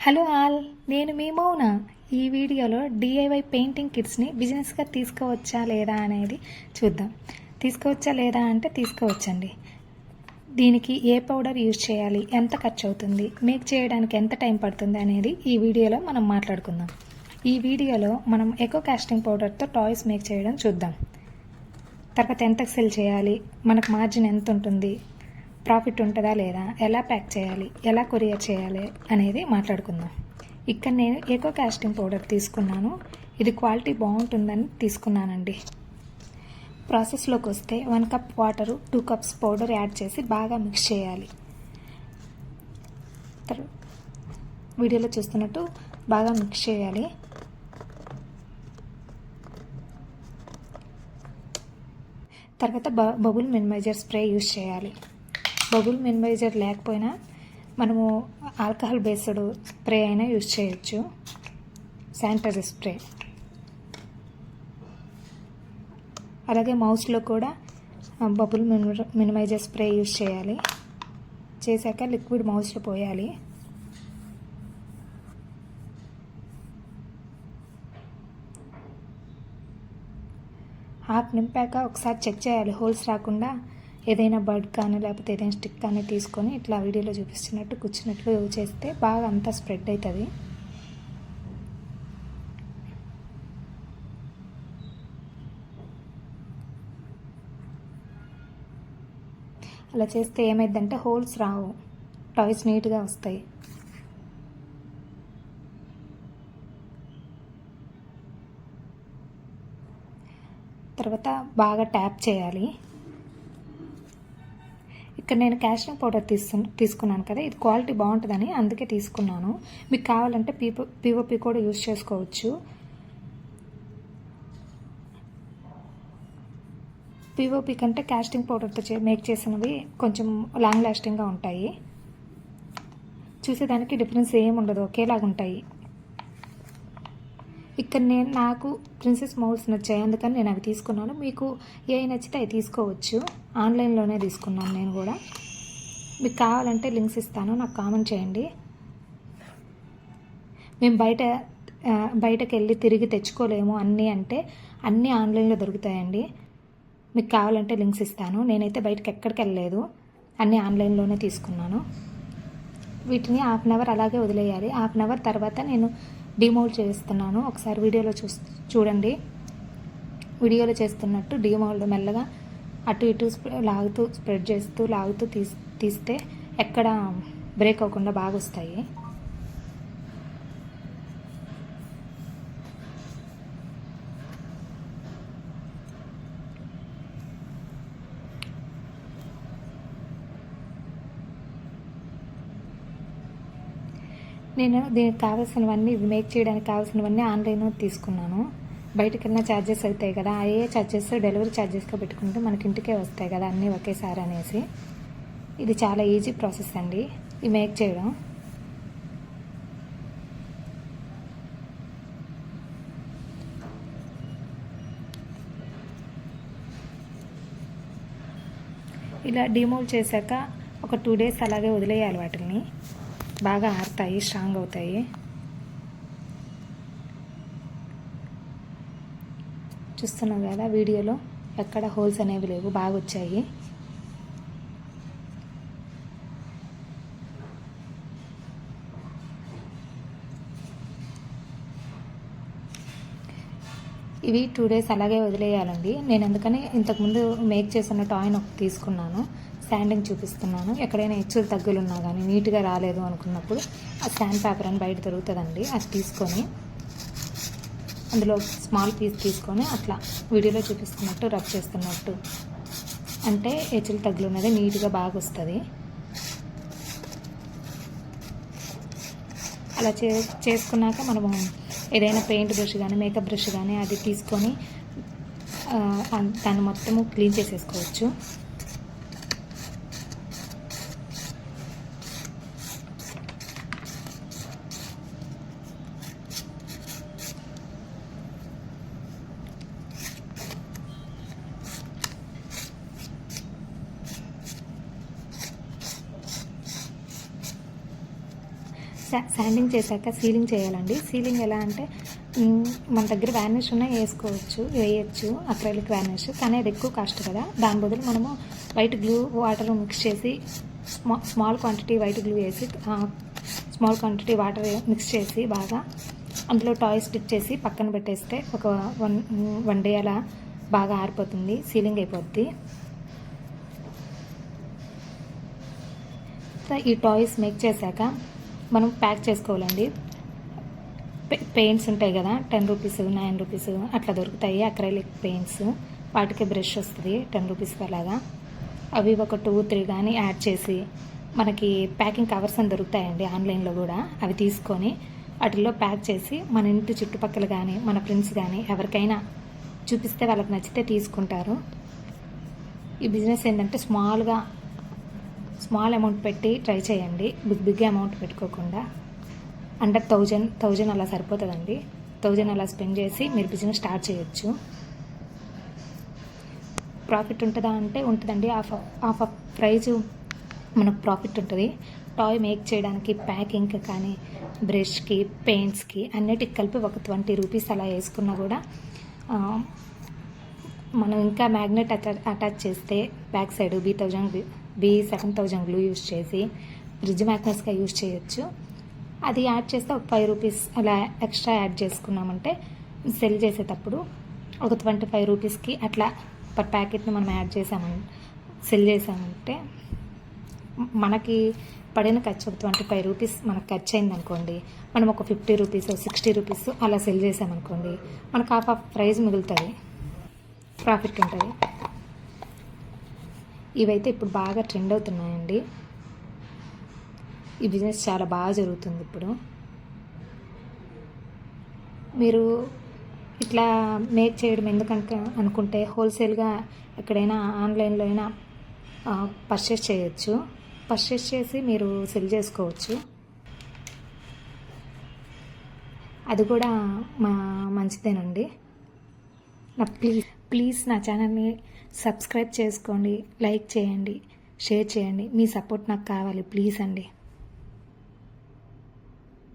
Hello all, నేను మీ మౌన. ఈ వీడియోలో డిఐవై పెయింటింగ్ కిట్స్ని బిజినెస్గా తీసుకోవచ్చా లేదా అనేది చూద్దాం. తీసుకోవచ్చా లేదా అంటే తీసుకోవచ్చండి. దీనికి ఏ పౌడర్ యూజ్ చేయాలి, ఎంత ఖర్చు అవుతుంది, మేక్ చేయడానికి ఎంత టైం పడుతుంది అనేది ఈ వీడియోలో మనం మాట్లాడుకుందాం. ఈ వీడియోలో మనం ఎకో కాస్టింగ్ పౌడర్తో టాయ్స్ మేక్ చేయడం చూద్దాం. తర్వాత ఎంత సెల్ చేయాలి, మనకు మార్జిన్ ఎంత ఉంటుంది, ప్రాఫిట్ ఉంటుందా లేదా, ఎలా ప్యాక్ చేయాలి, ఎలా కొరియర్ చేయాలి అనేది మాట్లాడుకుందాం. ఇక్కడ నేను ఎకో కాస్టింగ్ పౌడర్ తీసుకున్నాను. ఇది క్వాలిటీ బాగుంటుందని తీసుకున్నానండి. ప్రాసెస్లోకి వస్తే 1 cup water, 2 cups powder add చేసి బాగా మిక్స్ చేయాలి. వీడియోలో చూస్తున్నట్టు బాగా మిక్స్ చేయాలి. తర్వాత బబుల్ మినిమైజర్ స్ప్రే యూజ్ చేయాలి. బబుల్ మినిమైజర్ లేకపోయినా మనము ఆల్కహాల్ బేస్డ్ స్ప్రే అయినా యూజ్ చేయొచ్చు, శానిటైజర్ స్ప్రే. అలాగే మౌస్లో కూడా బబుల్ మినిమైజర్ స్ప్రే యూజ్ చేయాలి. చేశాక లిక్విడ్ మౌస్లో పోయాలి. హాఫ్ నింపాక ఒకసారి చెక్ చేయాలి, హోల్స్ రాకుండా. ఏదైనా బడ్ కానీ లేకపోతే ఏదైనా స్టిక్ కానీ తీసుకొని ఇట్లా వీడియోలో చూపిస్తున్నట్టు కూర్చున్నట్లు చేస్తే బాగా అంతా స్ప్రెడ్ అవుతుంది. అలా చేస్తే ఏమైందంటే హోల్స్ రావు, టాయ్స్ నీట్గా వస్తాయి. తర్వాత బాగా ట్యాప్ చేయాలి. ఇక్కడ నేను కాస్టింగ్ పౌడర్ తీసుకున్నాను కదా, ఇది క్వాలిటీ బాగుంటుందని అందుకే తీసుకున్నాను. మీకు కావాలంటే పిఓపి కూడా యూజ్ చేసుకోవచ్చు. పిఓపి కంటే కాస్టింగ్ పౌడర్తో మేక్ చేసినవి కొంచెం లాంగ్ లాస్టింగ్గా ఉంటాయి. చూసేదానికి డిఫరెన్స్ ఏమి ఉండదు, ఒకేలాగా ఉంటాయి. ఇక్కడ నాకు ప్రిన్సెస్ మౌల్స్ నచ్చాయి, అందుకని నేను అవి తీసుకున్నాను. మీకు ఏ నచ్చితే అవి తీసుకోవచ్చు. ఆన్లైన్లోనే తీసుకున్నాను నేను కూడా. మీకు కావాలంటే లింక్స్ ఇస్తాను, నాకు కామెంట్ చేయండి. మేము బయటకు వెళ్ళి తిరిగి తెచ్చుకోలేము అన్నీ అంటే అన్నీ ఆన్లైన్లో దొరుకుతాయండి. మీకు కావాలంటే లింక్స్ ఇస్తాను. నేనైతే బయటకు ఎక్కడికి వెళ్ళలేదు, అన్నీ ఆన్లైన్లోనే తీసుకున్నాను. వీటిని హాఫ్ అన్ అవర్ అలాగే వదిలేయాలి. హాఫ్ అన్ అవర్ తర్వాత నేను డిమౌల్డ్ చేస్తున్నాను. ఒకసారి వీడియోలో చూడండి. వీడియోలో చేస్తున్నట్టు డిమౌల్డ్ మెల్లగా అటు ఇటు లాగుతూ స్ప్రెడ్ చేస్తూ లాగుతూ తీస్తే ఎక్కడ బ్రేక్ అవ్వకుండా బాగా వస్తాయి. నేను దీనికి కావాల్సినవన్నీ, మేక్ చేయడానికి కావాల్సినవన్నీ ఆన్లైన్లో తీసుకున్నాను. బయటకు వెళ్ళిన ఛార్జెస్ అవుతాయి కదా, అయ్యే ఛార్జెస్ డెలివరీ ఛార్జెస్గా పెట్టుకుంటే మనకి ఇంటికే వస్తాయి కదా అన్నీ ఒకేసారి అనేసి. ఇది చాలా ఈజీ ప్రాసెస్ అండి ఈ మేక్ చేయడం. ఇలా డిమోల్డ్ చేశాక ఒక 2 డేస్ అలాగే వదిలేయాలి. వాటిని బాగా ఆరుతాయి, స్ట్రాంగ్ అవుతాయి. చూస్తున్నాం కదా వీడియోలో, ఎక్కడ హోల్స్ అనేవి లేవు, బాగా వచ్చాయి. ఇవి 2 డేస్ అలాగే వదిలేయాలండి. నేను అందుకని ఇంతకుముందు మేక్ చేసిన టాయ్ని ఒకటి తీసుకున్నాను. స్టాండింగ్ చూపిస్తున్నాను. ఎక్కడైనా హెచ్చులు తగ్గులు ఉన్నా కానీ నీట్గా రాలేదు అనుకున్నప్పుడు ఆ స్టాండ్ పేపర్ అని బయట దొరుకుతుందండి, అది తీసుకొని అందులో స్మాల్ పీస్ తీసుకొని అట్లా వీడియోలో చూపిస్తున్నట్టు రబ్ చేస్తున్నట్టు అంటే హెచ్చులు తగ్గులు ఉన్నది నీట్గా బాగా వస్తుంది. అలా చేసుకున్నాక మనము ఏదైనా పెయింట్ బ్రష్ కానీ మేకప్ బ్రష్ కానీ అది తీసుకొని దాన్ని మొత్తము క్లీన్ చేసేసుకోవచ్చు. శాండింగ్ చేశాక సీలింగ్ చేయాలండి. సీలింగ్ ఎలా అంటే మన దగ్గర వ్యానిష్ ఉన్న వేయచ్చు అక్రైలిక్ వ్యానిష్, కానీ అది ఎక్కువ కాస్ట్ కదా. దాని బదులు మనము వైట్ గ్లూ వాటర్ మిక్స్ చేసి స్మాల్ క్వాంటిటీ వైట్ గ్లూ వేసి స్మాల్ క్వాంటిటీ వాటర్ మిక్స్ చేసి బాగా అందులో టాయ్ స్టిచ్ చేసి పక్కన పెట్టేస్తే ఒక వన్ డే అలా బాగా ఆరిపోతుంది, సీలింగ్ అయిపోద్ది. ఈ టాయ్స్ మేక్ చేశాక మనం ప్యాక్ చేసుకోవాలండి. పెయింట్స్ ఉంటాయి కదా, 10 రూపీస్ 9 రూపీస్ అట్లా దొరుకుతాయి అక్రైలిక్ పెయింట్స్. వాటికి బ్రష్ వస్తుంది 10 రూపీస్ అలాగా. అవి ఒక 2-3 కానీ యాడ్ చేసి మనకి ప్యాకింగ్ కవర్స్ అని దొరుకుతాయండి ఆన్లైన్లో కూడా. అవి తీసుకొని వాటిల్లో ప్యాక్ చేసి మన ఇంటి చుట్టుపక్కల కానీ మన ఫ్రెండ్స్ కానీ ఎవరికైనా చూపిస్తే వాళ్ళకి నచ్చితే తీసుకుంటారు. ఈ బిజినెస్ ఏంటంటే స్మాల్ అమౌంట్ పెట్టి ట్రై చేయండి, బిగ్ అమౌంట్ పెట్టుకోకుండా. అండర్ 1000 అలా సరిపోతుందండి. 1000 అలా స్పెండ్ చేసి మీరు బిజినెస్ స్టార్ట్ చేయొచ్చు. ప్రాఫిట్ ఉంటుందా అంటే ఉంటుందండి. హాఫ్ ఆఫ్ ప్రైజ్ మనకు ప్రాఫిట్ ఉంటుంది. టాయ్ మేక్ చేయడానికి ప్యాకింగ్ కానీ బ్రష్కి పెయింట్స్కి అన్నిటికి కలిపి ఒక 20 రూపీస్ అలా వేసుకున్నా కూడా మనం ఇంకా మ్యాగ్నెట్ అటాచ్ చేస్తే back side B7000 glue use చేసి ఫ్రిడ్జ్ మ్యాగ్నెట్స్గా యూజ్ చేయొచ్చు. అది యాడ్ చేస్తే ఒక 5 రూపీస్ అలా ఎక్స్ట్రా యాడ్ చేసుకున్నామంటే సెల్ చేసేటప్పుడు ఒక 25 రూపీస్కి అట్లా పర్ ప్యాకెట్ని మనం సెల్ చేసామంటే మనకి పడిన ఖర్చు ఒక 25 రూపీస్ మనకు ఖర్చు అయింది అనుకోండి, మనం ఒక 50 రూపీస్ 60 రూపీస్ అలా సెల్ చేసామనుకోండి, మనకు హాఫ్ ఆఫ్ ప్రైస్ మిగులుతుంది, ప్రాఫిట్ ఉంటుంది. ఇవైతే ఇప్పుడు బాగా ట్రెండ్ అవుతున్నాయండి. ఈ బిజినెస్ చాలా బాగా జరుగుతుంది ఇప్పుడు. మీరు ఇట్లా మేక్ చేయడం ఎందుకంటే అనుకుంటే హోల్సేల్గా ఎక్కడైనా ఆన్లైన్లో అయినా పర్చేస్ చేసి మీరు సెల్ చేసుకోవచ్చు. అది కూడా మంచిదేనండి. ప్లీజ్ నా ఛానల్ని సబ్స్క్రైబ్ చేసుకోండి, లైక్ చేయండి, షేర్ చేయండి. మీ సపోర్ట్ నాకు కావాలి ప్లీజ్ అండి.